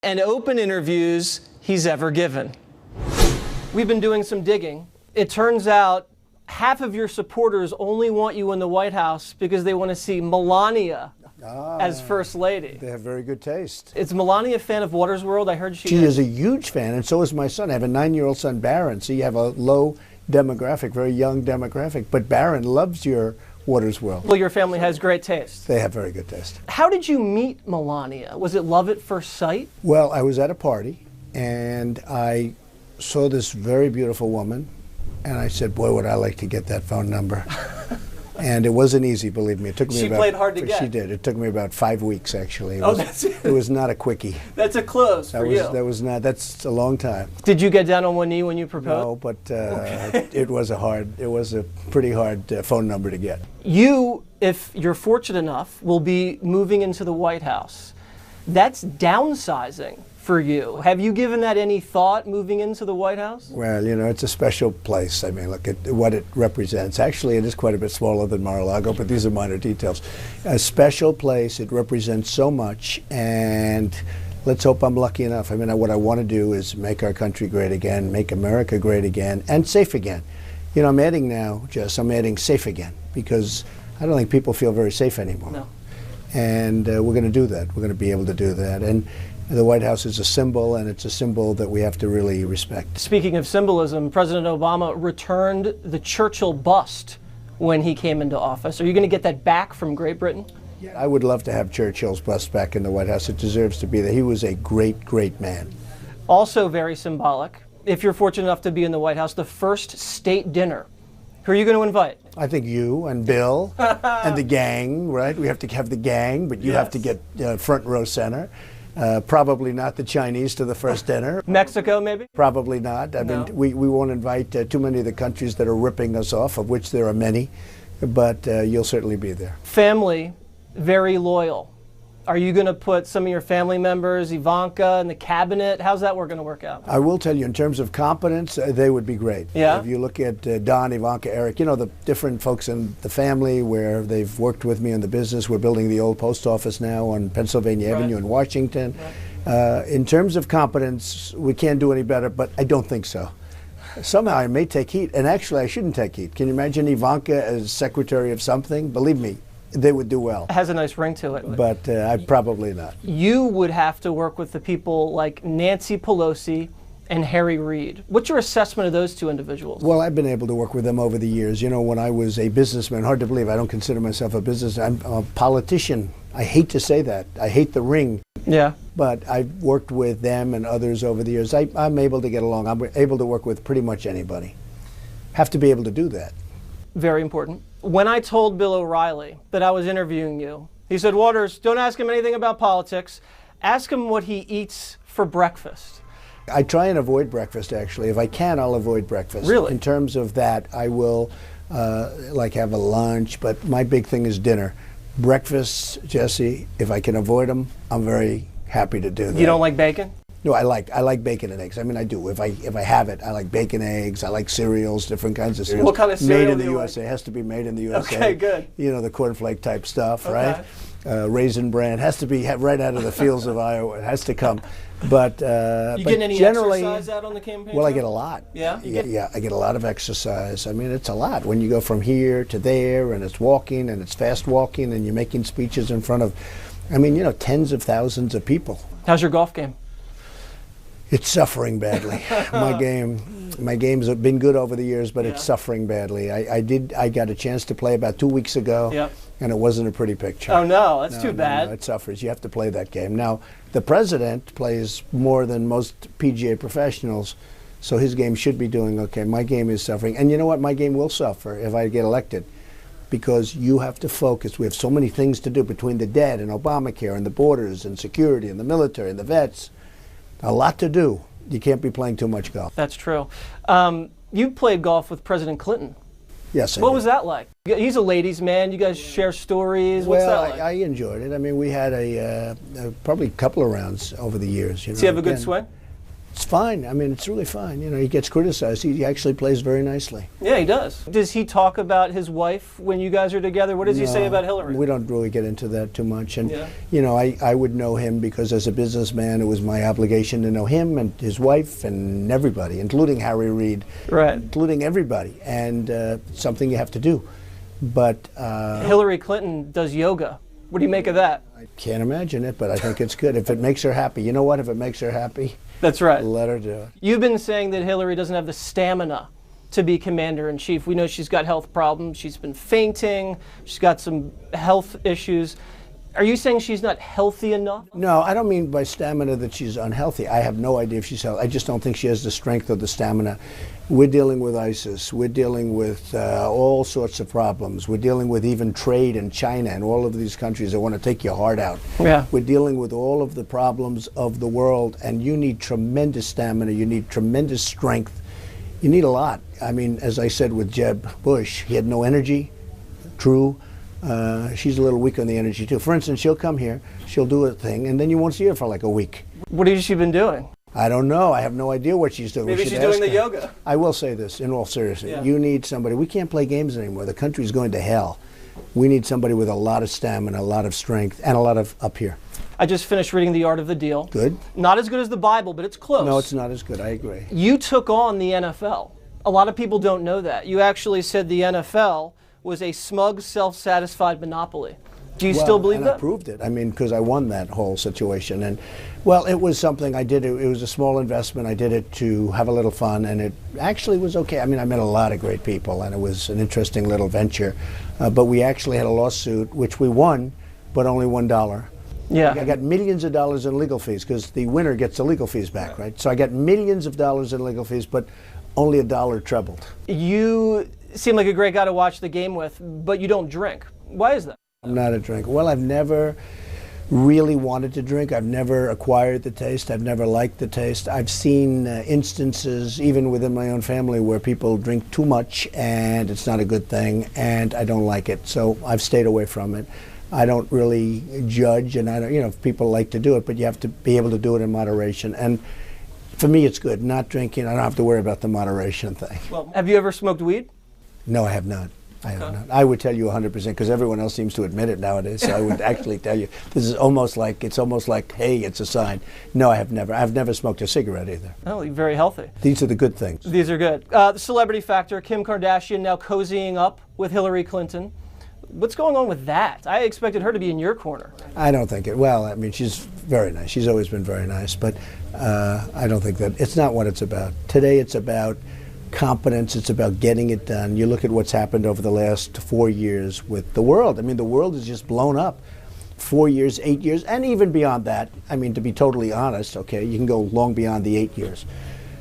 and open interviews he's ever given. We've been doing some digging. It turns out half of your supporters only want you in the White House because they want to see Melania as First Lady. They have very good taste. Is Melania a fan of Water's World? I heard she is a huge fan, and so is my son. I have a 9-year-old son, Barron, so you have a low demographic, very young demographic, but Barron loves your Water's World. Well, your family has great taste. They have very good taste. How did you meet Melania? Was it love at first sight? Well, I was at a party, and I saw this very beautiful woman, and I said, boy, would I like to get that phone number. And it wasn't easy, believe me. It took me She played hard to get. She did. It took me about 5 weeks, actually. That's it. It was not a quickie. That's a close for you. That's a long time. Did you get down on one knee when you proposed? No, but it was a pretty hard phone number to get. You, if you're fortunate enough, will be moving into the White House. That's downsizing for you. Have you given that any thought, moving into the White House? Well, you know, it's a special place. I mean, look at what it represents. Actually, it is quite a bit smaller than Mar-a-Lago, but these are minor details. A special place. It represents so much, and let's hope I'm lucky enough. I mean, what I want to do is make our country great again, make America great again, and safe again. You know, I'm adding safe again, because I don't think people feel very safe anymore. No. And we're going to do that. We're going to be able to do that. And the White House is a symbol, and it's a symbol that we have to really respect. Speaking of symbolism, President Obama returned the Churchill bust when he came into office. Are you going to get that back from Great Britain? Yeah, I would love to have Churchill's bust back in the White House. It deserves to be there. He was a great, great man. Also very symbolic, if you're fortunate enough to be in the White House, the first state dinner. Who are you going to invite? I think you and Bill and the gang, right? We have to have the gang, but you have to get front row center. Probably not the Chinese to the first dinner. Mexico, maybe? Probably not. I mean, we won't invite too many of the countries that are ripping us off, of which there are many, but you'll certainly be there. Family, very loyal. Are you going to put some of your family members, Ivanka, in the cabinet? How's that going to work out? I will tell you, in terms of competence, they would be great. Yeah? If you look at Don, Ivanka, Eric, you know, the different folks in the family where they've worked with me in the business. We're building the old post office now on Pennsylvania Avenue in Washington. Right. In terms of competence, we can't do any better, but I don't think so. Somehow I may take heat, and actually I shouldn't take heat. Can you imagine Ivanka as secretary of something? Believe me, they would do well. It has a nice ring to it. But I probably not. You would have to work with the people like Nancy Pelosi and Harry Reid. What's your assessment of those two individuals? Well, I've been able to work with them over the years. You know, when I was a businessman, hard to believe, I don't consider myself a businessman. I'm a politician. I hate to say that. I hate the ring. Yeah. But I've worked with them and others over the years. I'm able to get along. I'm able to work with pretty much anybody. Have to be able to do that. Very important. When I told Bill O'Reilly that I was interviewing you, he said, Waters, don't ask him anything about politics. Ask him what he eats for breakfast. I try and avoid breakfast, actually. If I can, I'll avoid breakfast. Really? In terms of that, I will like have a lunch, but my big thing is dinner. Breakfast, Jesse, if I can avoid them, I'm very happy to do that. You don't like bacon? No, I like bacon and eggs. I mean, I do. If I have it, I like bacon, eggs. I like cereals, different kinds of cereals. What kind of cereal Made in do the you USA. like? It has to be made in the USA. Okay, good. You know, the cornflake type stuff, Okay. right? Raisin bran has to be right out of the fields of Iowa. It has to come. But you getting any generally, exercise out on the campaign? Well, I trail? get a lot. Yeah? Yeah, I get a lot of exercise. I mean, it's a lot when you go from here to there, and it's walking, and it's fast walking, and you're making speeches in front of, I mean, you know, tens of thousands of people. How's your golf game? It's suffering badly. My game's been good over the years, but it's suffering badly. I got a chance to play about 2 weeks ago, and it wasn't a pretty picture. Oh no, that's too bad. No, it suffers. You have to play that game. Now, the president plays more than most PGA professionals, so his game should be doing okay. My game is suffering. And you know what? My game will suffer if I get elected, because you have to focus. We have so many things to do between the debt and Obamacare and the borders and security and the military and the vets. A lot to do. You can't be playing too much golf. That's true. You played golf with President Clinton. Yes, I What did. was that like? He's a ladies' man. You guys share stories. What's Well, that like? I enjoyed it. I mean, we had probably a couple of rounds over the years. You know. Does he have a good Again, swing? It's fine. I mean, it's really fine. You know, he gets criticized. He actually plays very nicely. Yeah, he does. Does he talk about his wife when you guys are together? What does he say about Hillary? We don't really get into that too much. And, Yeah. you know, I would know him because as a businessman, it was my obligation to know him and his wife and everybody, including Harry Reid, Right. including everybody. And something you have to do. But Hillary Clinton does yoga. What do you make of that? I can't imagine it, but I think it's good. If it makes her happy, you know what? If it makes her happy, That's right. let her do it. You've been saying that Hillary doesn't have the stamina to be commander-in-chief. We know she's got health problems. She's been fainting. She's got some health issues. Are you saying she's not healthy enough? No, I don't mean by stamina that she's unhealthy. I have no idea if she's healthy. I just don't think she has the strength or the stamina. We're dealing with ISIS. We're dealing with all sorts of problems. We're dealing with even trade in China and all of these countries that want to take your heart out. Yeah. We're dealing with all of the problems of the world, and you need tremendous stamina. You need tremendous strength. You need a lot. I mean, as I said with Jeb Bush, he had no energy. True. She's a little weak on the energy too. For instance, she'll come here, she'll do a thing, and then you won't see her for like a week. What has she been doing? I don't know. I have no idea what she's doing. Maybe We should she's doing ask the her. yoga. I will say this, in all seriousness. Yeah. You need somebody. We can't play games anymore. The country's going to hell. We need somebody with a lot of stamina, a lot of strength, and a lot of up here. I just finished reading The Art of the Deal. Good? Not as good as the Bible, but it's close. No, it's not as good. I agree. You took on the NFL. A lot of people don't know that. You actually said the NFL was a smug, self-satisfied monopoly. Do you still believe and that? I proved it. I mean, because I won that whole situation. And, well, it was something I did. It was a small investment. I did it to have a little fun, and it actually was okay. I mean, I met a lot of great people, and it was an interesting little venture. But we actually had a lawsuit, which we won, but only $1. Yeah. I got millions of dollars in legal fees because the winner gets the legal fees back, right? So I got millions of dollars in legal fees, but only $1 trebled. You seem like a great guy to watch the game with, but you don't drink. Why is that? I'm not a drinker. Well, I've never really wanted to drink. I've never acquired the taste. I've never liked the taste. I've seen instances, even within my own family, where people drink too much and it's not a good thing, and I don't like it. So I've stayed away from it. I don't really judge, and I don't, you know, if people like to do it, but you have to be able to do it in moderation. And for me, it's good. Not drinking, I don't have to worry about the moderation thing. Well, have you ever smoked weed? No, I have not. I have not. I would tell you 100% because everyone else seems to admit it nowadays. So I would actually tell you this is almost like hey, it's a sign. No, I have never. I've never smoked a cigarette either. Oh, you're very healthy. These are the good things. These are good. The celebrity factor, Kim Kardashian now cozying up with Hillary Clinton. What's going on with that? I expected her to be in your corner. I don't think it. Well, I mean, she's very nice. She's always been very nice, but I don't think that. It's not what it's about. Today, it's about competence. It's about getting it done. You look at what's happened over the last 4 years with the world. I mean, the world is just blown up. 4 years, 8 years, and even beyond that. I mean, to be totally honest, okay, you can go long beyond the 8 years.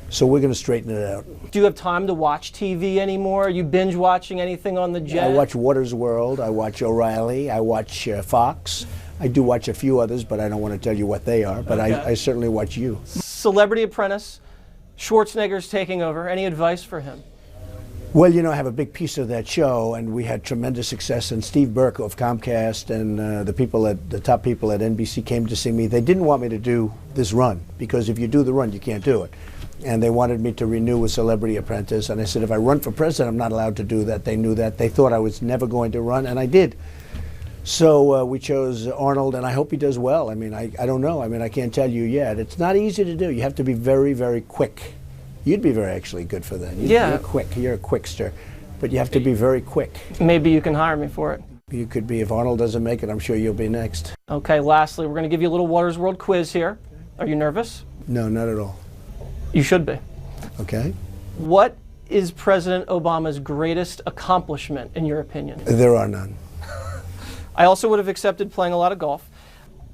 So we're going to straighten it out. Do you have time to watch TV anymore? Are you binge watching anything on the jet? I watch Water's World. I watch O'Reilly. I watch Fox. I do watch a few others, but I don't want to tell you what they are. But Okay. I certainly watch you. Celebrity Apprentice. Schwarzenegger's taking over. Any advice for him? Well, you know, I have a big piece of that show, and we had tremendous success. And Steve Burke of Comcast and the top people at NBC came to see me. They didn't want me to do this run because if you do the run, you can't do it. And they wanted me to renew with Celebrity Apprentice. And I said, if I run for president, I'm not allowed to do that. They knew that. They thought I was never going to run, and I did. So we chose Arnold, and I hope he does well. I mean, I don't know. I mean, I can't tell you yet. It's not easy to do. You have to be very, very quick. You'd be very actually good for that. Yeah. You're quick. You're a quickster. But you have to be very quick. Maybe you can hire me for it. You could be. If Arnold doesn't make it, I'm sure you'll be next. Okay, lastly, we're going to give you a little Water's World quiz here. Are you nervous? No, not at all. You should be. Okay? What is President Obama's greatest accomplishment, in your opinion? There are none. I also would have accepted playing a lot of golf.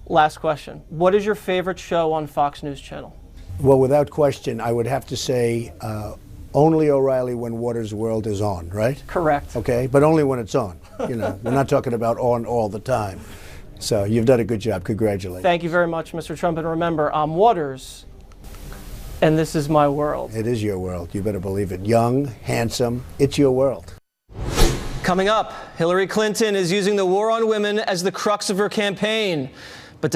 Last question. What is your favorite show on Fox News Channel? Well, without question, I would have to say only O'Reilly when Water's World is on, right? Correct. Okay, but only when it's on. You know, we're not talking about on all the time. So you've done a good job. Congratulations. Thank you very much, Mr. Trump. And remember, I'm Waters, and this is my world. It is your world. You better believe it. Young, handsome, it's your world. Coming up, Hillary Clinton is using the war on women as the crux of her campaign.